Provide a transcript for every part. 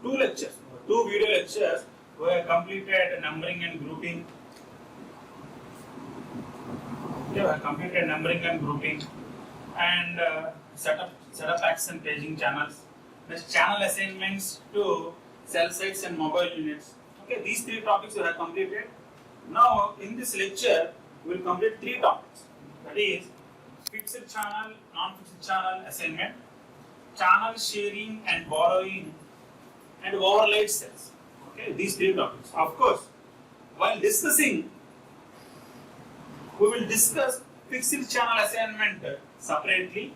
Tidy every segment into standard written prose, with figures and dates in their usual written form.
two lectures, two video lectures. We have completed numbering and grouping. Okay, we have completed numbering and grouping, and set up action paging channels. Next, channel assignments to cell sites and mobile units. Okay, these three topics we have completed. Now, in this lecture, we will complete three topics. That is, fixed channel, non-fixed channel assignment, channel sharing and borrowing, and overlaid cells. Okay, these three topics. Of course, while discussing, we will discuss fixed channel assignment separately,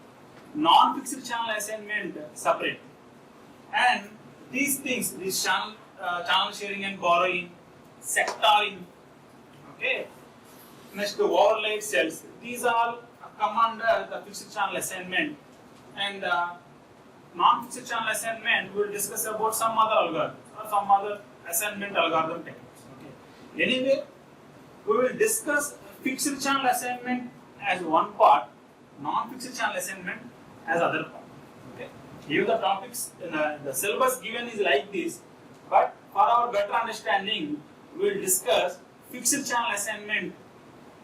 non-fixed channel assignment separately, and these things, this channel sharing and borrowing, sectoring. Okay. Next, the overlaid cells. These all come under the fixed channel assignment, and non-fixed channel assignment we will discuss about some other algorithm or some other assignment algorithm techniques. Okay. Anyway, we will discuss fixed channel assignment as one part, non-fixed channel assignment as other part. Okay. Here the topics in the syllabus given is like this, but for our better understanding, we will discuss fixed channel assignment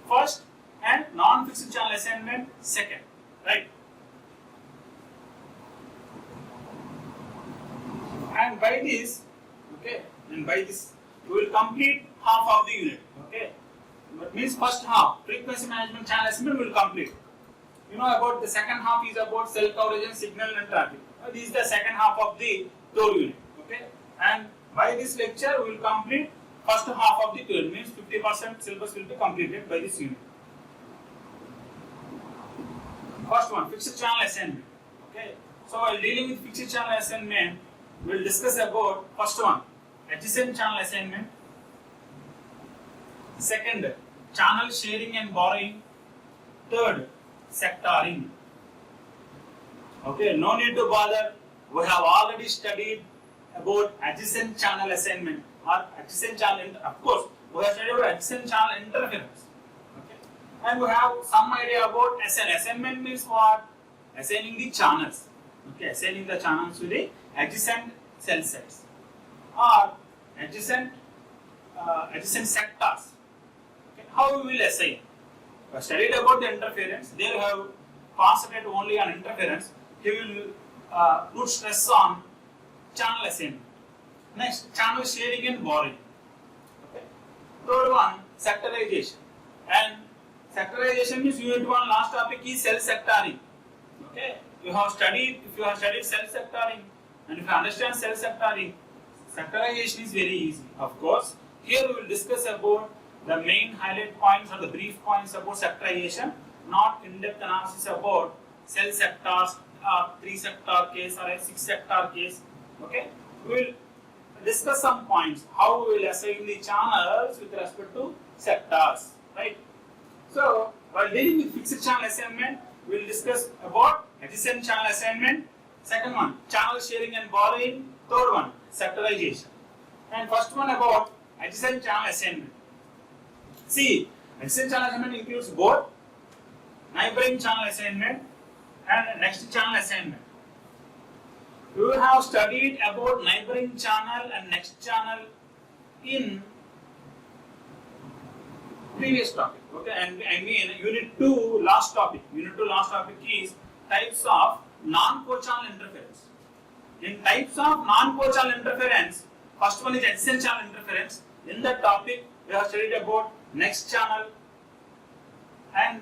first and non-fixed channel assignment second, right? And by this, okay, and by this, we will complete half of the unit. Okay, that means first half frequency management channel assignment will complete. You know about the second half is about cell coverage and signal and traffic. This is the second half of the core unit. Okay, and by this lecture we will complete first half of the unit. Means 50% syllabus will be completed by this unit. First one, fixed channel assignment. Okay, so while dealing with fixed channel assignment, we will discuss about first one, adjacent channel assignment. Second, channel sharing and borrowing. Third, sectoring. Okay, no need to bother. We have already studied about adjacent channel assignment or adjacent channel. Of course, we have studied about adjacent channel interference. Okay, and we have some idea about assignment means what? Assigning the channels. Okay, assigning the channels to the adjacent cell sites or adjacent sectors. Okay, how we will assign? We have studied about the interference. There we have concentrated only on interference. He will put stress on channel assignment. Next, channel sharing and borrowing. Okay. Third one, sectorization. And sectorization means unit 1 last topic is cell sectoring. Okay. If you have studied cell sectoring, and if you understand cell sectoring, sectorization is very easy. Of course, here we will discuss about the main highlight points or the brief points about sectorization, not in-depth analysis about cell sectors, 3-sector case or a 6-sector case. Okay, we will discuss some points how we will assign the channels with respect to sectors, right? So, while dealing with fixed channel assignment, we will discuss about adjacent channel assignment. Second one, channel sharing and borrowing. Third one, sectorization. And first one about adjacent channel assignment. See, adjacent channel assignment includes both neighboring channel assignment and next channel assignment. We have studied about neighboring channel and next channel in previous topic. Okay, and I mean unit 2 last topic. Unit 2 last topic is types of non-co-channel interference. In types of non-co-channel interference, first one is adjacent channel interference. In that topic, we have studied about next channel and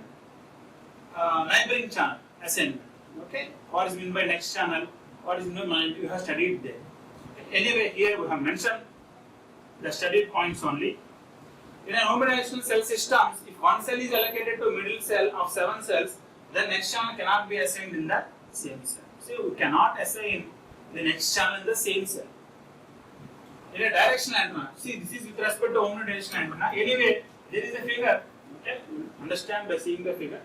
neighboring channel assignment. Okay, what is meant by next channel? What is meant by you have studied there. Okay. Anyway, here we have mentioned the studied points only. In an omnidirectional cell systems, if one cell is allocated to middle cell of 7 cells, then next channel cannot be assigned in the same cell. So we cannot assign the next channel in the same cell. In a directional antenna, see this is with respect to omnidirectional antenna. Anyway, there is a figure. Okay, you will understand by seeing the figure,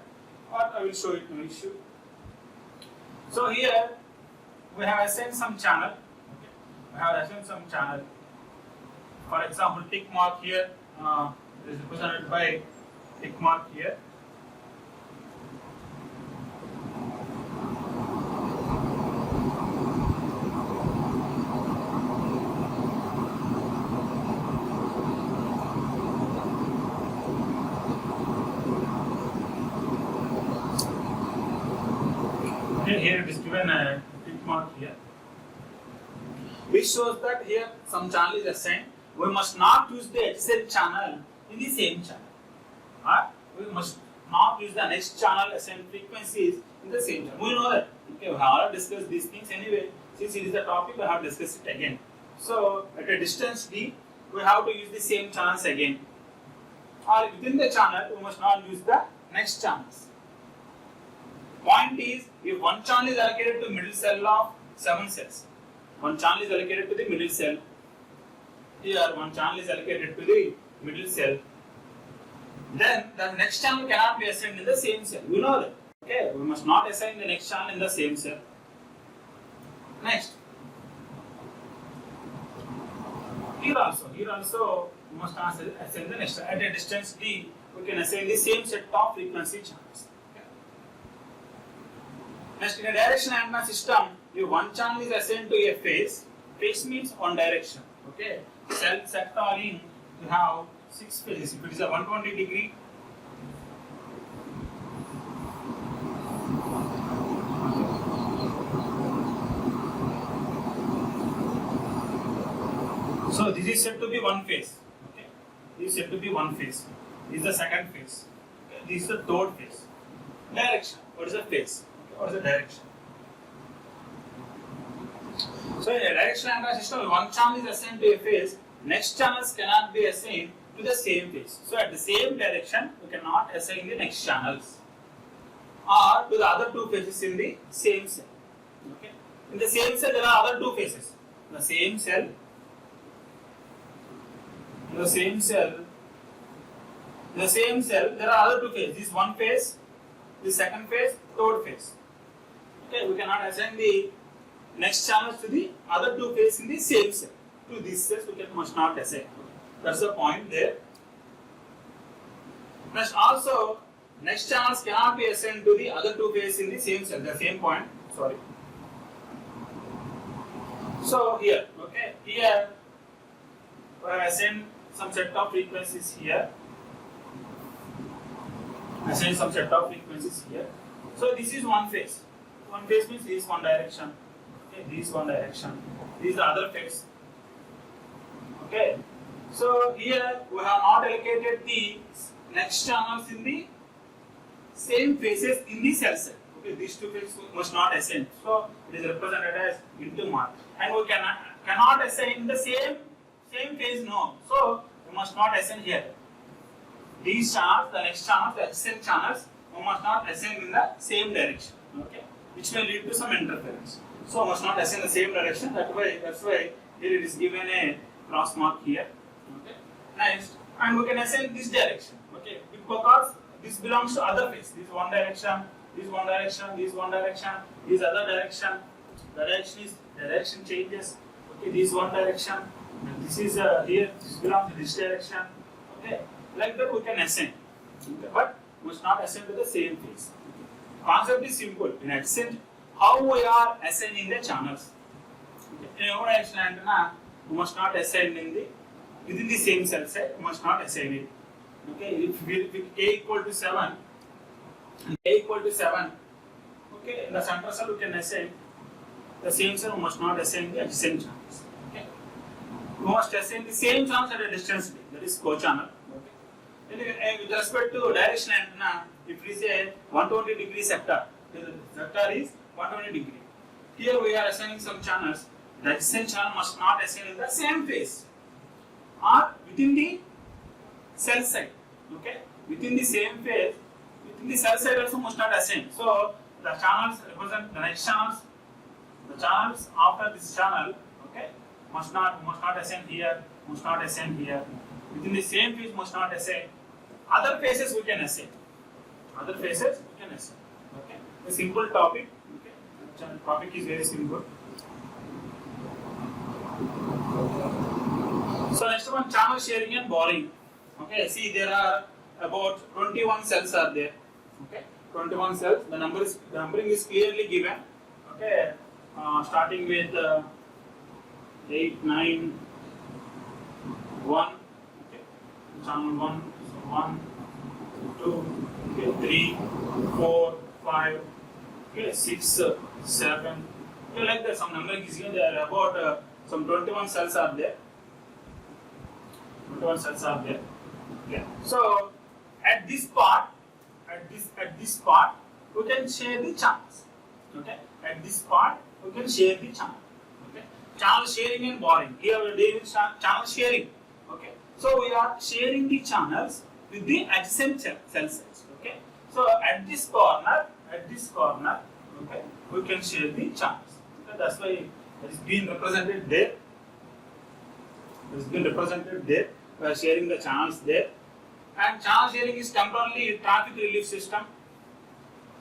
or I will show it. No issue. So here we have assigned some channel. Okay. We have assigned some channel. For example, tick mark here is represented by tick mark here. Okay, here it is given a tick mark here, which shows that here some channel is assigned. We must not use the adjacent channel in the same channel. Or we must not use the next channel assigned frequencies in the same channel. We know that. Okay, we have already discussed these things anyway. Since it is the topic, we have discussed it again. So at a distance d, we have to use the same channels again. Or within the channel, we must not use the next channels. Point is, if one channel is allocated to middle cell of 7 cells, one channel is allocated to the middle cell. Here, one channel is allocated to the middle cell. Then the next channel cannot be assigned in the same cell. We know that. Okay, we must not assign the next channel in the same cell. Next. Here also we must not assign the next. At a distance d, we can assign the same set of frequency channels. Okay. Next, in a direction antenna system, if one channel is assigned to a phase, phase means one direction. Okay. Cell sectoring, you have 6 phases. If it is a 120 degree, so this is said to be one phase. Okay. This is said to be one phase. This is the second phase. Okay. This is the third phase. Direction. What is the phase? Okay. What is the direction? So in a direction antenna system, one channel is assigned to a phase. Next channels cannot be assigned to the same phase. So at the same direction, we cannot assign the next channels, or to the other two phases in the same cell. Okay. In the same cell, there are other two phases. The same cell. In the same cell, there are other two phases. This one phase, this second phase, third phase. Okay, we cannot assign the next channels to the other two phases in the same cell. To these cells, we must not assign. That's the point there. Next, also, next channels cannot be assigned to the other two phases in the same cell. The same point. Sorry. So here, okay, here we have assigned some set of frequencies here. Assign some set of frequencies here. So this is one phase. One phase means this is one direction. Okay, this is one direction. This is the other phase. Okay. So here we have not allocated the next channels in the same phases in the cell set. Okay, these two phases must not assign. So it is represented as into mark. And we cannot assign the same phase, no. So we must not assign here. These channels, the next channels, the adjacent channels, we must not assign in the same direction. Okay, which may lead to some interference. So we must not assign the same direction. That's why here it is given a cross mark here. Okay. Next, and we can assign this direction. Okay, because this belongs to other phase. This one direction, this one direction, this one direction, this other direction. The direction changes. Okay, this one direction. And this is here. This belongs to this direction. Okay, like that we can assign. Okay. But we must not assign to the same phase. Okay. Concept is simple. In adjacent, how we are assigning the channels. Okay. In our direction antenna, we must not assign within the same cell set. We must not assign it. Okay, if A equal to 7, and A equal to 7, okay, in the central cell we can assign the same cell. We must not assign the adjacent channels. Okay, we must assign the same channels at a distance d. That is co-channel. Okay, and with respect to direction antenna, if it is a 120 degree sector, the sector is 120 degree. Here we are assigning some channels. The adjacent channel must not assign in the same phase or within the cell side. Okay, within the same phase, within the cell side also must not assign. So the channels represent the next channels. The channels after this channel, okay, must not assign here, must not assign here. Within the same phase must not assign. Other phases we can assign. Other phases we can assign. Okay, a simple topic. Okay, the topic is very simple. So next one, channel sharing and borrowing. Okay, see there are about 21 cells are there. Okay, 21 cells. The numbering is clearly given. Okay, starting with 8, 9, 1. Okay, channel 1, so 1, 2, okay, 3, 4, 5, Okay, 6, 7. Okay, like that. Some numbering is given. There are about some 21 cells are there. 21 cells are there. Okay. So at this part, we can share the channels. Okay. At this part, we can share the channel. Okay. Channel sharing and borrowing. Here we are doing channel sharing. Okay. So we are sharing the channels with the adjacent cell sites. Okay. So at this corner, okay, we can share the channels. Okay. That's why it is being represented there. It is being represented there. We are sharing the channels there. And channel sharing is temporarily traffic relief system.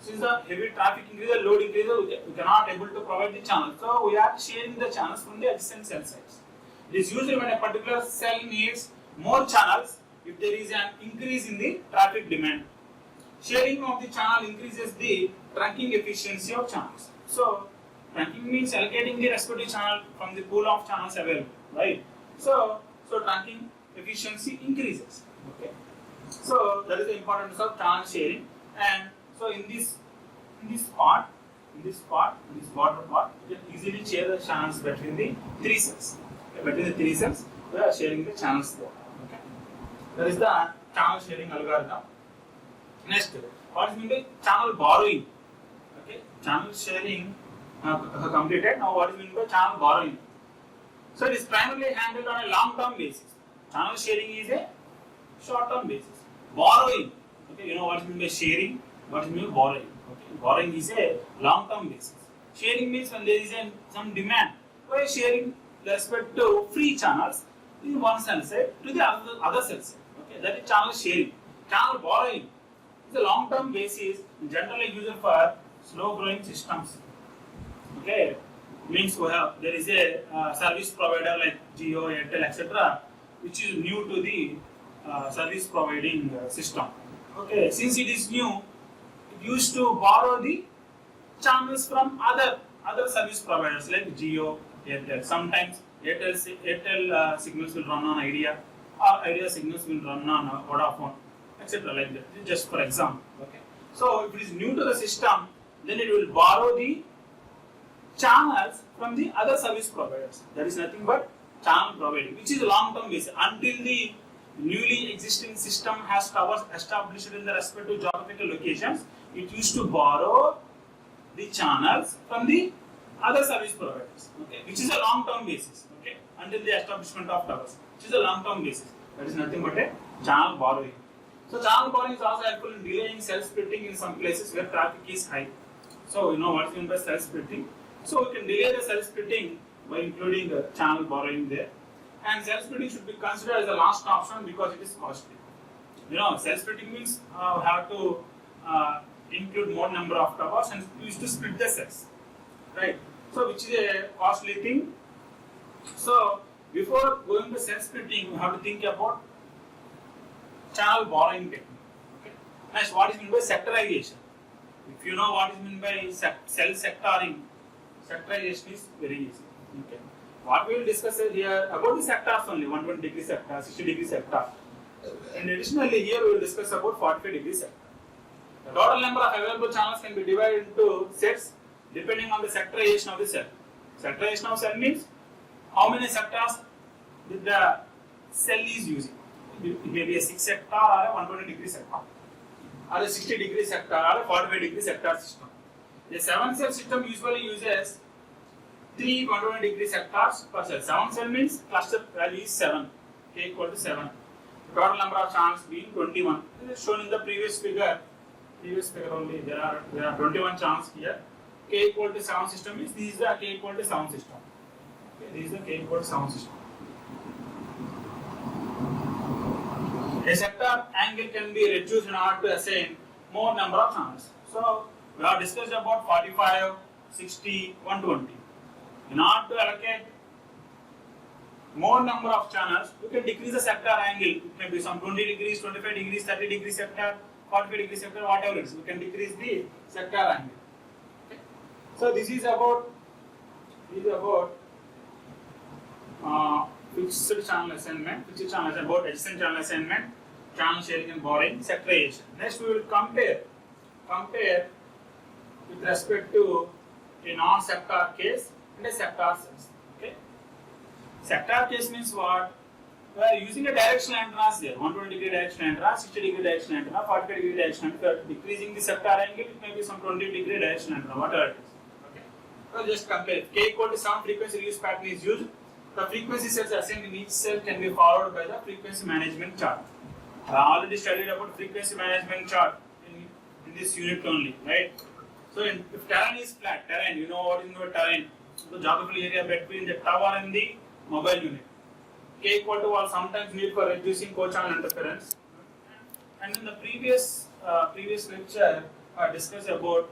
Since the heavy traffic increases, load increases, we cannot able to provide the channel. So we are sharing the channels from the adjacent cell sites. It is usually when a particular cell needs more channels if there is an increase in the traffic demand. Sharing of the channel increases the trunking efficiency of channels. So trunking means allocating the respective channel from the pool of channels available, right? So trunking efficiency increases. Okay. So that is the importance of channel sharing. And so in this border part, you can easily share the channels between the three cells. Okay. Between the three cells, we are sharing the channels there. Okay. That is the channel sharing algorithm. Next, what is meant by channel borrowing? Okay. Channel sharing completed. Now what is meant by channel borrowing? So it is primarily handled on a long-term basis. Channel sharing is a short-term basis. Borrowing, okay, you know what is meant by sharing, what is meant by borrowing. Okay, borrowing is a long-term basis. Sharing means when there is some demand, we are sharing with respect to free channels in one cell site to the other cell site. Okay, that is channel sharing. Channel borrowing is a long-term basis, generally used for slow-growing systems. Okay, means there is a service provider like Jio, Airtel, etc., which is new to the service providing system. Okay, since it is new, it used to borrow the channels from other service providers like Jio, Airtel. Sometimes Airtel signals will run on Idea, or Idea signals will run on Vodafone, etc. Like that. This is just for example. Okay, so if it is new to the system, then it will borrow the channels from the other service providers. That is nothing but channel providing, which is a long-term basis until the newly existing system has towers established in the respective geographical locations. It used to borrow the channels from the other service providers, okay, which is a long-term basis, okay, until the establishment of towers, which is a long-term basis. That is nothing but a channel borrowing. So channel borrowing is also helpful in delaying cell splitting in some places where traffic is high. So you know what is meant by cell splitting. So we can delay the cell splitting by including the channel borrowing there. And cell splitting should be considered as the last option because it is costly. You know, cell splitting means we have to include more number of towers and use to split the cells, right? So which is a costly thing. So before going to cell splitting, we have to think about channel borrowing technique. Okay. Next, what is meant by sectorization? If you know what is meant by cell sectoring, sectorization is very easy. Okay. What we will discuss here about the sectors only, 120 degree sector, 60 degree sector. And additionally here we will discuss about 45 degree sector. The total number of available channels can be divided into sets depending on the sectorization of the cell. Sectorization of cell means how many sectors the cell is using. It may be a 6 sector or a 120 degree sector, or a 60 degree sector or a 45 degree sector system. A 7 cell system usually uses 3 120 degree sectors per cell. 7 cell means cluster value is 7, k equal to 7. The total number of channels being 21. This is shown in the previous figure. Only there are 21 channels here. K equal to 7 system means this is the k equal to 7 system. Okay, this is the k equal to 7 system. A sector angle can be reduced in order to assign more number of channels. So we have discussed about 45, 60, 120. In order to allocate more number of channels, we can decrease the sector angle. It may be some 20 degrees, 25 degrees, 30 degree sector, 45 degree sector, whatever it is. We can decrease the sector angle. Okay. So this is about fixed channel assignment, about adjacent channel assignment, channel sharing and borrowing, sectorization. Next we will compare with respect to a non-sector case and a sector case. Okay. Sector case means what? We are using a directional antennas there. 120 degree directional antenna, 60 degree directional antenna, 45 degree directional antenna. Decreasing the sector angle, it may be some 20 degree directional antenna, whatever it is. Okay. So just compare. If K equal to some frequency release pattern is used, the frequency cells assigned in each cell can be followed by the frequency management chart. I already studied about frequency management chart in this unit only, right? So if terrain is flat, terrain, you know what is the terrain? The geographical area between the tower and the mobile unit. K equal to was sometimes needed for reducing co-channel interference. And in the previous lecture, I discussed about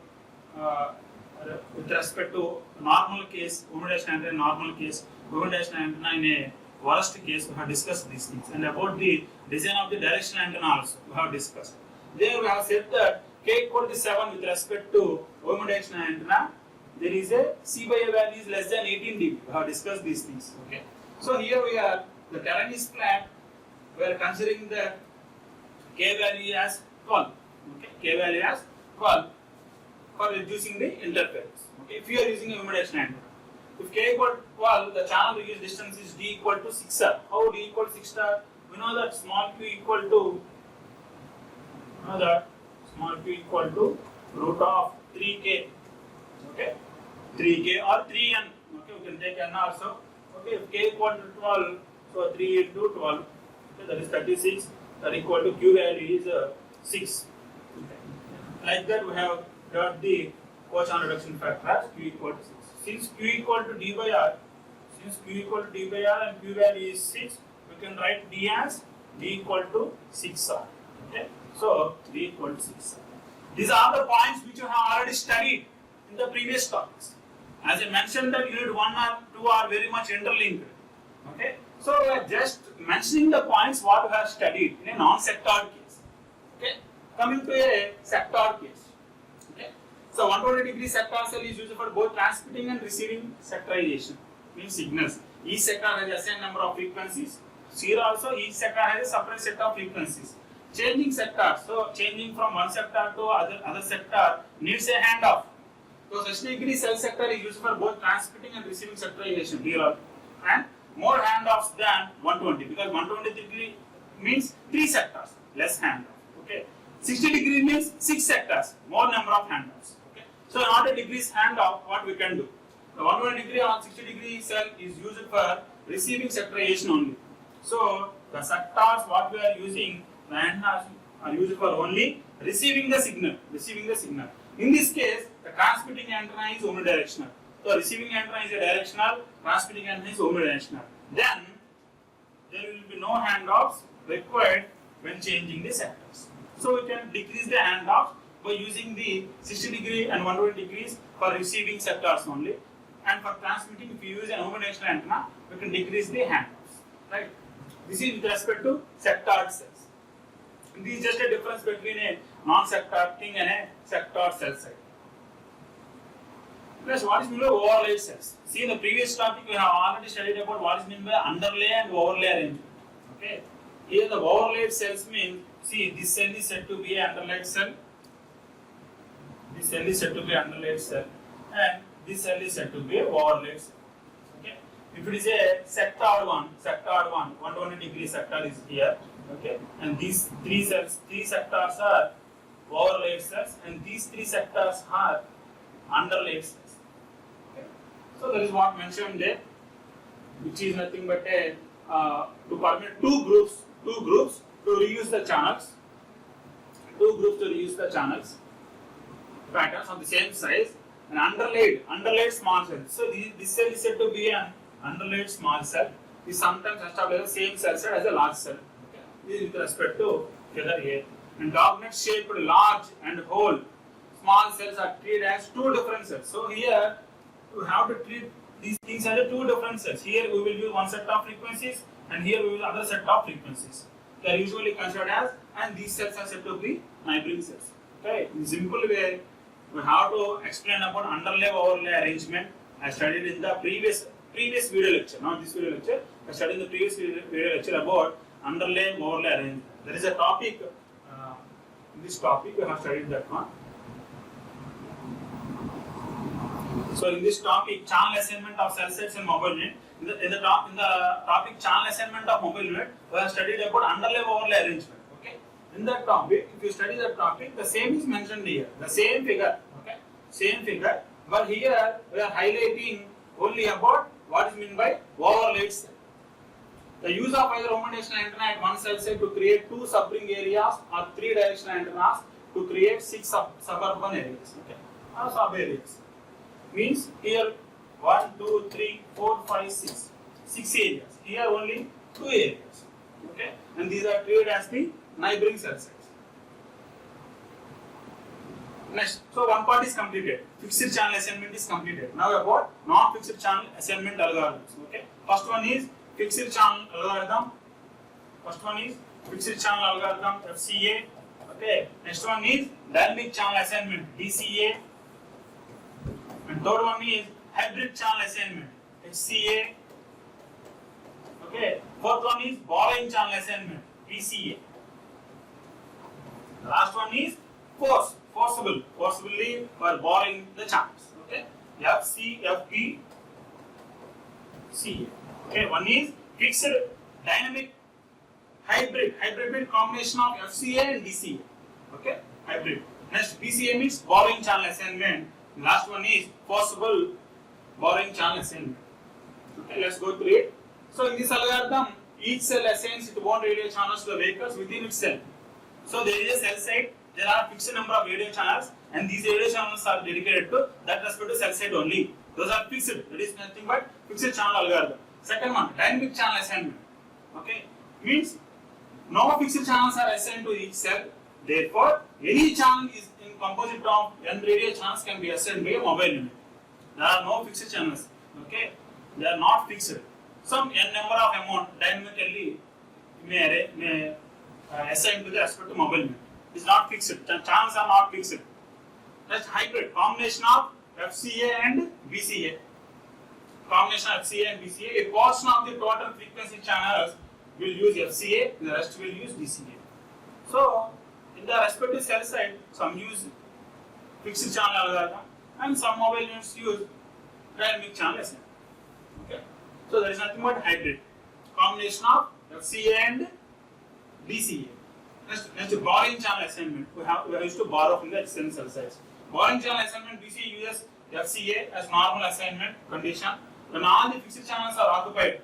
with respect to normal case, omnidirectional antenna, normal case, omnidirectional antenna in a worst case, we have discussed these things. And about the design of the directional antenna also, we have discussed. There we have said that K equal to 7 with respect to omnidirectional antenna, there is a C by A value is less than 18 dB. We have discussed these things. Okay. So here we are, the terrain is flat, we are considering the K value as 12. Okay. K value as 12 for reducing the interference. Okay. If you are using a omnidirectional antenna. If K equal to 12, the channel reuse distance is D equal to 6 star. How D equal to 6 star? We know that small q equal to root of 3k. Okay, 3k or 3n. Okay, we can take n also. Okay, if k equal to 12, so 3 into 12, okay, that is 36. That equal to q value is 6. Okay. Like that, we have got the co-channel reduction factor as q equal to 6. Since q equal to d by r, and q value is 6, we can write d as d equal to 6r. Okay, so d equal to 6r. These are the points which you have already studied in the previous topics. As I mentioned that unit 1 or 2 are very much interlinked. Okay, so we are just mentioning the points what we have studied in a non-sector case. Okay, coming to a sector case. Okay, so 120 degree sector cell is used for both transmitting and receiving sectorization, means signals. Each sector has the assigned number of frequencies. Here also each sector has a separate set of frequencies. Changing sector, so changing from one sector to other sector needs a handoff. So 60 degree cell sector is used for both transmitting and receiving sectorization here, and more handoffs than 120 because 120 degree means 3 sectors, less handoff. Okay, 60 degree means 6 sectors, more number of handoffs. Okay, so in order to decrease handoff, what we can do? The 120 degree or 60 degree cell is used for receiving sectorization only. So the sectors what we are using, the antennas are used for only receiving the signal. In this case, the transmitting antenna is omnidirectional. So receiving antenna is a directional, transmitting antenna is omnidirectional. Then there will be no handoffs required when changing the sectors. So we can decrease the handoffs by using the 60 degree and 120 degrees for receiving sectors only. And for transmitting, if you use an omnidirectional antenna, we can decrease the handoffs. Right? This is with respect to sectored cells. This is just a difference between a non-sector thing and a sector cell site. Plus, what is meant by overlaid cells? See, in the previous topic, we have already studied about what is meant by underlay and overlay arrangement. Okay. Here, the overlaid cells mean, see, this cell is said to be an underlaid cell. This cell is said to be an underlaid cell, and this cell is said to be an overlaid cell. Okay. If it is a sectored one, 120 degree sector is here. Okay, and these 3 sectors are overlaid cells, and these 3 sectors are underlaid cells. Okay, so that is what mentioned there, which is nothing but a to permit two groups to reuse the channels, patterns of the same size, and underlaid small cells. So this cell is said to be an underlaid small cell. We sometimes establish the same cell set as a large cell. With respect to figure here, and dognet shaped large and whole small cells are treated as 2 different cells. So here we have to treat these things as 2 different cells. Here we will use one set of frequencies, and here we will use other set of frequencies. They are usually considered as, and these cells are said to be neighboring cells. Okay, in simple way, we have to explain about underlay overlay arrangement. I studied in the previous video lecture, not this video lecture. I studied in the previous video lecture about underlay overlay arrangement. There is a topic, in this topic we have studied that one. So in this topic, channel assignment of cell sites and mobile unit. In the topic channel assignment of mobile unit, we have studied about underlay overlay arrangement. Okay. In that topic, if you study that topic, the same is mentioned here. The same figure. Okay. Same figure. But here we are highlighting only about what is meant by overlaid cell. The use of either omnidirectional antenna at one cell site to create 2 subring areas or 3 directional antennas to create 6 suburban areas. Okay. Or sub areas. Means here 1, 2, 3, 4, 5, 6. 6 areas. Here only 2 areas. Okay. And these are treated as the neighboring cell sites. Next, so one part is completed. Fixed channel assignment is completed. Now about non-fixed channel assignment algorithms. Okay. First one is fixed channel algorithm. First one is fixed channel algorithm FCA. Okay. Next one is dynamic channel assignment DCA. And third one is hybrid channel assignment HCA. Okay. Fourth one is borrowing channel assignment PCA. The last one is forcibly for borrowing the channels. Okay. FB, CA. Okay. One is fixed dynamic hybrid means combination of FCA and DCA. Okay. Hybrid. Next, BCA means borrowing channel assignment. Last one is forcible borrowing channel assignment. Okay, let's go through it. So in this algorithm, each cell assigns its own radio channels to the vehicles within its cell. So there is a cell site, there are fixed number of radio channels, and these radio channels are dedicated to that respective cell site only. Those are fixed. That is nothing but fixed channel algorithm. Second one, dynamic channel assignment. Okay, means no fixed channels are assigned to each cell. Therefore, any channel is in composite of n radio channels can be assigned by a mobile unit. There are no fixed channels. Okay, they are not fixed. Some n number of amount dynamically may assign to the respective mobile unit. It's not fixed. Channels are not fixed. That's hybrid combination of FCA and BCA. Combination of FCA and BCA. A portion of the total frequency channels will use FCA, the rest will use BCA. So in the respective cell site, some use fixed channel algorithm and some mobile units use dynamic channel assignment. Okay. So there is nothing but hybrid combination of FCA and BCA. Next borrowing channel assignment. We used to borrow from the external cell sites. Borrowing channel assignment BCA uses FCA as normal assignment condition when all the fixed channels are occupied.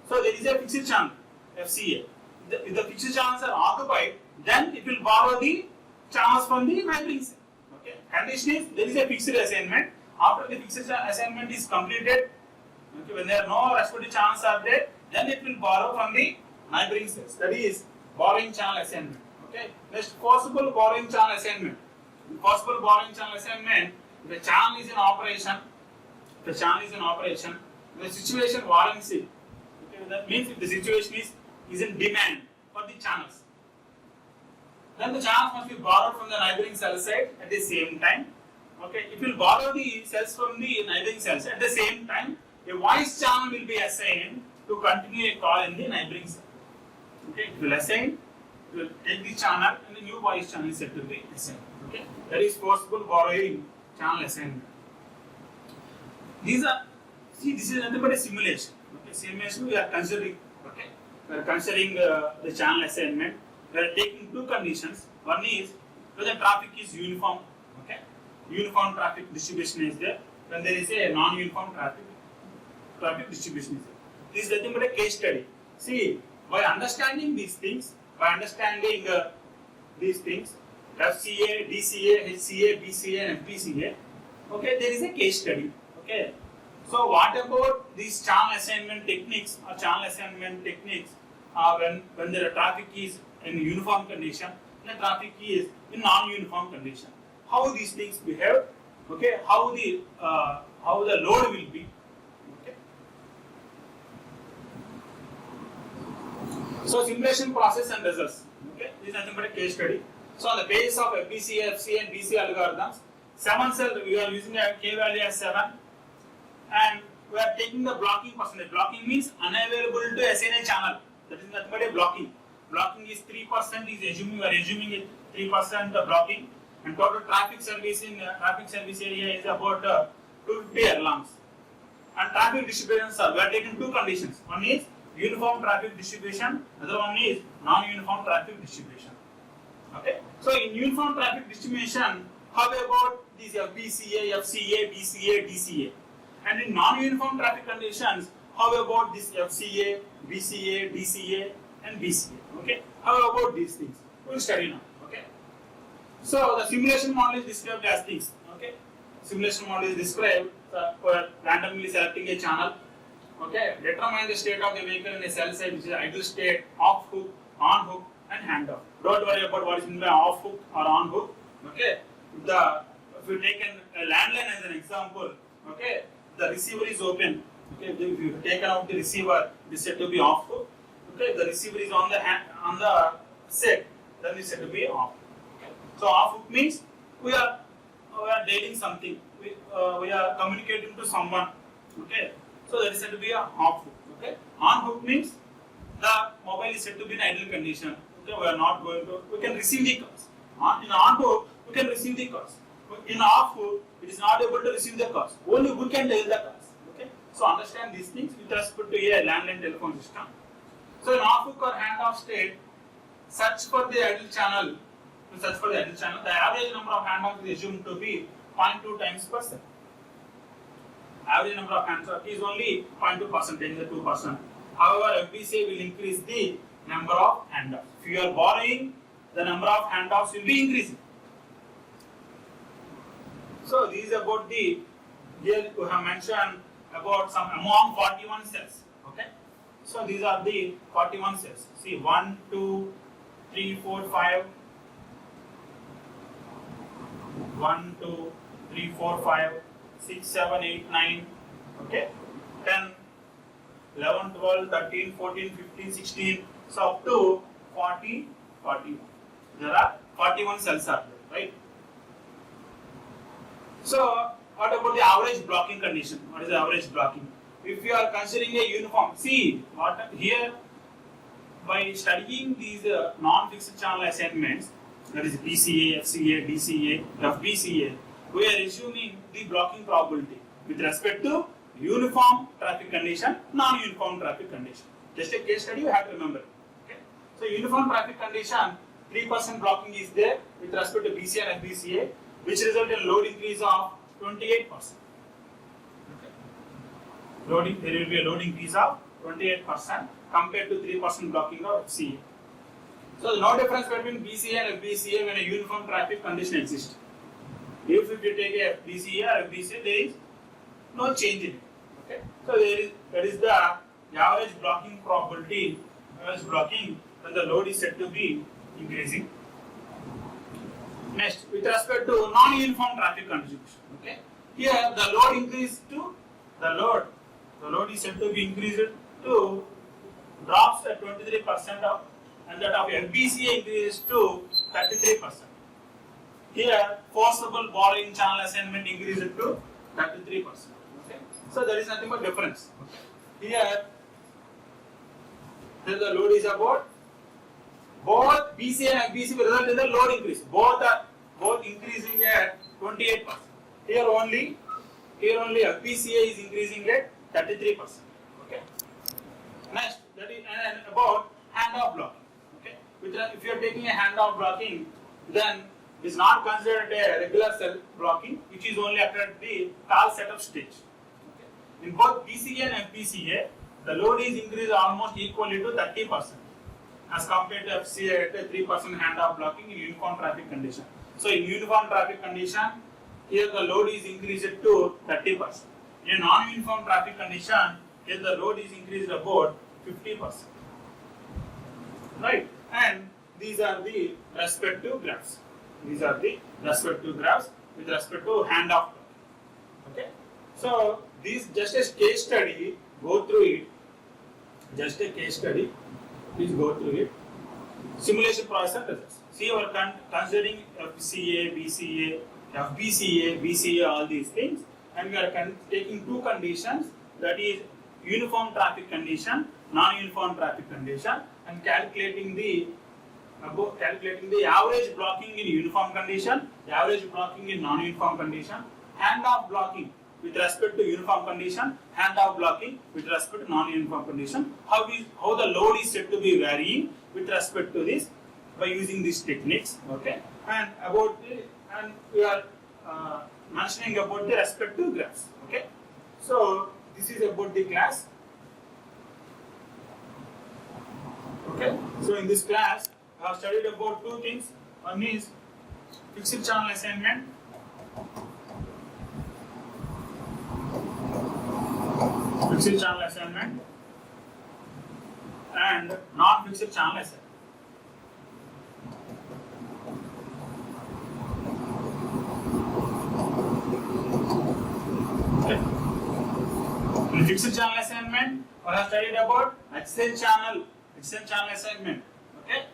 So there is a fixed channel FCA. If the fixed channels are occupied, then it will borrow the channels from the neighboring cell. Okay. Condition is there is a fixed assignment. After the fixed assignment is completed, okay, when there are no respective channels are there, then it will borrow from the neighboring cells. That is borrowing channel assignment. Okay. Next, forcible borrowing channel assignment. In forcible borrowing channel assignment, if the channel is in operation, the situation warrants it. Okay. That means if the situation is in demand for the channels, then the channels must be borrowed from the neighboring cell site at the same time. Okay, it will borrow the cells from the neighboring cells at the same time. A voice channel will be assigned to continue a call in the neighboring cell. Okay, it will assign, it will take the channel and the new voice channel is set to be assigned. Okay, that is forcible borrowing channel assignment. This is nothing but a simulation. Okay, simulation we are considering. Okay, we are considering the channel assignment. We are taking two conditions. One is whether traffic is uniform. Okay, uniform traffic distribution is there. When there is a non-uniform traffic distribution is there. This is nothing but a case study. See, by understanding these things, FCA, DCA, HCA, BCA, and FPCA, okay, there is a case study. Okay, so what about these channel assignment techniques when the traffic is in uniform condition and the traffic is in non-uniform condition? How these things behave? Okay, how the load will be? Okay. So simulation process and results. Okay, this is nothing but a case study. So on the basis of FBCA, FCA, and BCA algorithms, 7 cell we are using a K value as 7, and we are taking the blocking percentage. Blocking means unavailable to assign a channel. That is nothing but a blocking. Blocking is 3%. We are assuming it 3% blocking, and total traffic service in traffic service area is about 250 furlongs. And traffic distributions are, we are taking two conditions. One is uniform traffic distribution, other one is non-uniform traffic distribution. Okay. So in uniform traffic distribution, how about these BCA, FCA, BCA, DCA? And in non-uniform traffic conditions, how about this FCA, BCA, DCA, and BCA? Okay. How about these things? We will study now. Okay. So the simulation model is described as things. Okay. Simulation model is described for randomly selecting a channel. Okay. Determine the state of the vehicle in a cell site, which is idle state, off hook, on hook, and handoff. Don't worry about what is meant by off hook or on hook. Okay. If you take a landline as an example, okay, the receiver is open. Okay, if you take out the receiver, it is said to be off hook. Okay, the receiver is on the set, then it is said to be off. Okay. So off hook means we are dating something. We are communicating to someone. Okay, so that is said to be a off hook. Okay, on hook means the mobile is said to be in idle condition. Okay, we are not going to. We can receive the calls. In on hook, we can receive the calls. In off hook, it is not able to receive the calls. Only we can dial the calls. Okay, so understand these things with respect to a landline telephone system. So in off hook or handoff state, search for the idle channel. To search for the idle channel, the average number of handoffs is assumed to be 0.2 times per second. Average number of handoffs is only 0.2 percentage, the 2%. However, FBCA will increase the number of handoffs. If you are borrowing, the number of handoffs will be increasing. So this is about the, here we have mentioned about some among 41 cells. Okay. So these are the 41 cells. See 1, 2, 3, 4, 5. 1, 2, 3, 4, 5, 6, 7, 8, 9. Okay. 10, 11, 12, 13, 14, 15, 16. So up to 40, 41. There are 41 cells are there, right? So what about the average blocking condition? What is the average blocking? If you are considering a uniform, see what here by studying these non-fixed channel assignments, that is BCA, FCA, DCA, FBCA, we are assuming the blocking probability with respect to uniform traffic condition, non-uniform traffic condition. Just a case study you have to remember. Okay. So uniform traffic condition, 3% blocking is there with respect to BCA and FBCA, which result in load increase of 28%. Okay. There will be a load increase of 28% compared to 3% blocking of FCA. So no difference between BCA and FBCA when a uniform traffic condition exists. If you take a BCA or FBCA, there is no change in it. Okay. So that is the average blocking probability, average blocking when the load is said to be increasing. Next, with respect to non-uniform traffic contribution. Okay. Here the load increased to the load is said to be increased to drops at 23% of, and that of FBCA increases to 33%. Here forcible borrowing channel assignment increased to 33%. Okay. So there is nothing but difference. Okay. Here the load is about both BCA and FBCA will result in the load increase. Both increasing at 28%. Here only FBCA is increasing at 33%. Okay. Next, that is about handoff blocking. Okay. If you are taking a handoff blocking, then it is not considered a regular cell blocking, which is only after the call setup stage. Okay. In both BCA and FBCA, the load is increased almost equally to 30%, as compared to FCA at a 3% handoff blocking in uniform traffic condition. So in uniform traffic condition, here the load is increased to 30%. In non-uniform traffic condition, here the load is increased about 50%. Right? And these are the respective graphs. These are the respective graphs with respect to handoff blocking. Okay? So this just a case study, go through it. Just a case study. Please go through it. Simulation process and results. See, we are considering FCA, BCA, FBCA, BCA, all these things, and we are taking two conditions, that is uniform traffic condition, non-uniform traffic condition, and calculating the average blocking in uniform condition, the average blocking in non-uniform condition, handoff blocking with respect to uniform condition, handoff blocking with respect to non-uniform condition. How the load is said to be varying with respect to this by using these techniques. Okay, and we are mentioning about the respective graphs. Okay, so this is about the class. Okay, so in this class, I have studied about two things. One is fixed channel assignment. Fixed channel assignment and non-fixed channel assignment. Okay. In fixed channel assignment, I have studied about extend channel assignment. Okay.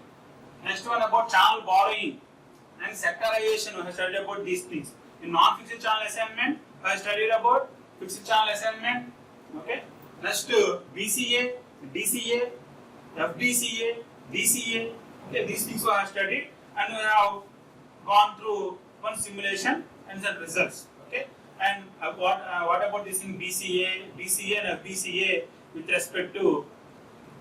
Next one about channel borrowing and sectorization. We have studied about these things. In non-fixed channel assignment, I have studied about fixed channel assignment. Okay. Next BCA, DCA, FDCA, DCA. Okay. These things we have studied, and we have gone through one simulation and some results. Okay. And what about this in BCA, DCA, and FDCA with respect to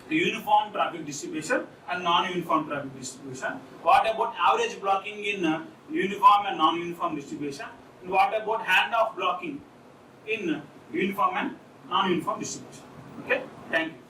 uniform traffic distribution and non-uniform traffic distribution? What about average blocking in uniform and non-uniform distribution? And what about handoff blocking in uniform and non-uniform distribution? Okay, thank you.